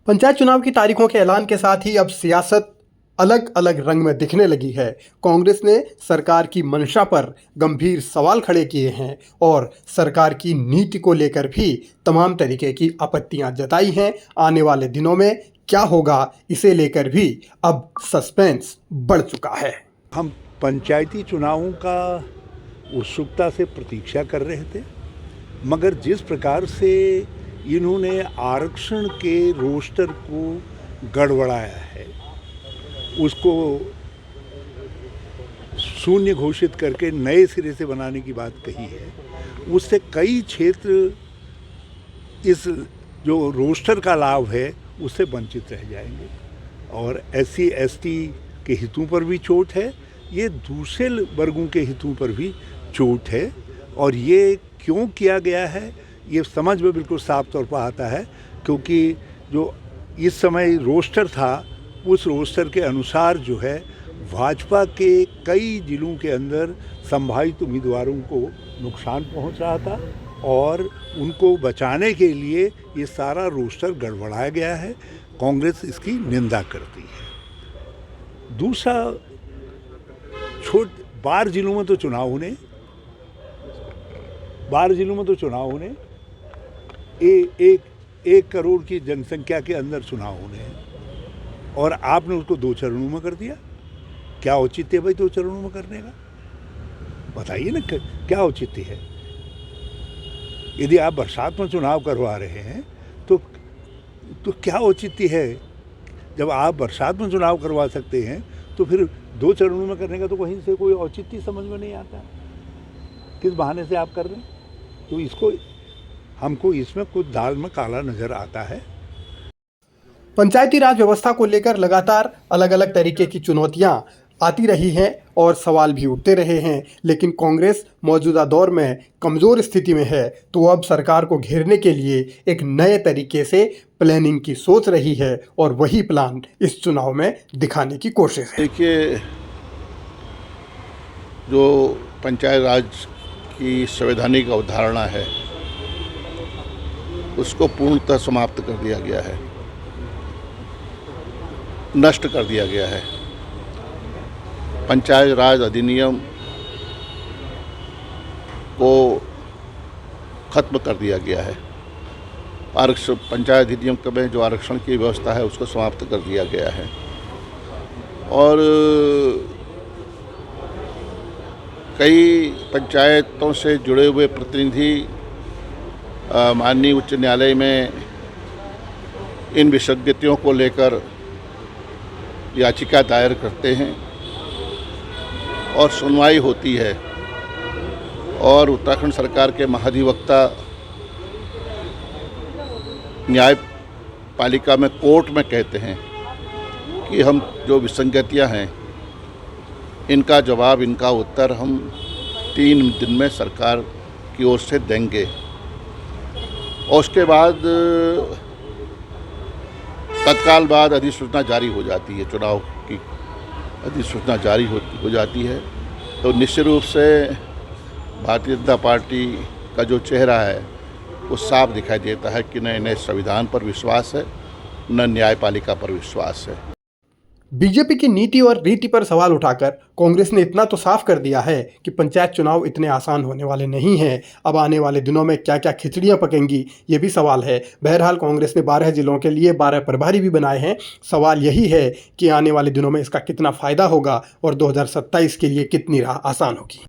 पंचायत चुनाव की तारीखों के ऐलान के साथ ही अब सियासत अलग अलग रंग में दिखने लगी है। कांग्रेस ने सरकार की मंशा पर गंभीर सवाल खड़े किए हैं और सरकार की नीति को लेकर भी तमाम तरीके की आपत्तियां जताई हैं। आने वाले दिनों में क्या होगा, इसे लेकर भी अब सस्पेंस बढ़ चुका है। हम पंचायती चुनावों का उत्सुकता से प्रतीक्षा कर रहे थे, मगर जिस प्रकार से इन्होंने आरक्षण के रोस्टर को गड़बड़ाया है, उसको शून्य घोषित करके नए सिरे से बनाने की बात कही है, उससे कई क्षेत्र इस जो रोस्टर का लाभ है उससे वंचित रह जाएंगे और SC ST के हितों पर भी चोट है, ये दूसरे वर्गों के हितों पर भी चोट है। और ये क्यों किया गया है ये समझ में बिल्कुल साफ तौर पर आता है, क्योंकि जो इस समय रोस्टर था उस रोस्टर के अनुसार जो है भाजपा के कई जिलों के अंदर संभावित उम्मीदवारों को नुकसान पहुंच रहा था और उनको बचाने के लिए ये सारा रोस्टर गड़बड़ाया गया है। कांग्रेस इसकी निंदा करती है। दूसरा, बारह जिलों में तो चुनाव होने एक करोड़ की जनसंख्या के अंदर चुनाव होने हैं और आपने उसको 2 चरणों में कर दिया। क्या औचित्य है भाई 2 चरणों में करने का? बताइए ना, क्या औचित्य है? यदि आप बरसात में चुनाव करवा रहे हैं तो क्या औचित्य है? जब आप बरसात में चुनाव करवा सकते हैं तो फिर 2 चरणों में करने का तो कहीं से कोई औचित्य समझ में नहीं आता। किस बहाने से आप कर रहे हैं? तो हमको इसमें कुछ दाल में काला नजर आता है। पंचायती राज व्यवस्था को लेकर लगातार अलग अलग तरीके की चुनौतियां आती रही हैं और सवाल भी उठते रहे हैं, लेकिन कांग्रेस मौजूदा दौर में कमज़ोर स्थिति में है, तो अब सरकार को घेरने के लिए एक नए तरीके से प्लानिंग की सोच रही है और वही प्लान इस चुनाव में दिखाने की कोशिश है। देखिए, जो पंचायत राज की संवैधानिक अवधारणा है उसको पूर्णतः समाप्त कर दिया गया है, नष्ट कर दिया गया है। पंचायत राज अधिनियम को खत्म कर दिया गया है। पंचायत अधिनियम में जो आरक्षण की व्यवस्था है उसको समाप्त कर दिया गया है और कई पंचायतों से जुड़े हुए प्रतिनिधि माननीय उच्च न्यायालय में इन विसंगतियों को लेकर याचिका दायर करते हैं और सुनवाई होती है और उत्तराखंड सरकार के महाधिवक्ता न्यायपालिका में कोर्ट में कहते हैं कि हम जो विसंगतियां हैं इनका जवाब, इनका उत्तर हम 3 दिन में सरकार की ओर से देंगे और उसके बाद तत्काल बाद अधिसूचना जारी हो जाती है, चुनाव की अधिसूचना जारी हो जाती है। तो निश्चित रूप से भारतीय जनता पार्टी का जो चेहरा है वो साफ दिखाई देता है कि न इन्हें संविधान पर विश्वास है, न न्यायपालिका पर विश्वास है। बीजेपी की नीति और रीति पर सवाल उठाकर कांग्रेस ने इतना तो साफ कर दिया है कि पंचायत चुनाव इतने आसान होने वाले नहीं हैं। अब आने वाले दिनों में क्या क्या खिचड़ियां पकेंगी, ये भी सवाल है। बहरहाल कांग्रेस ने 12 जिलों के लिए 12 प्रभारी भी बनाए हैं। सवाल यही है कि आने वाले दिनों में इसका कितना फायदा होगा और 2027 के लिए कितनी राह आसान होगी।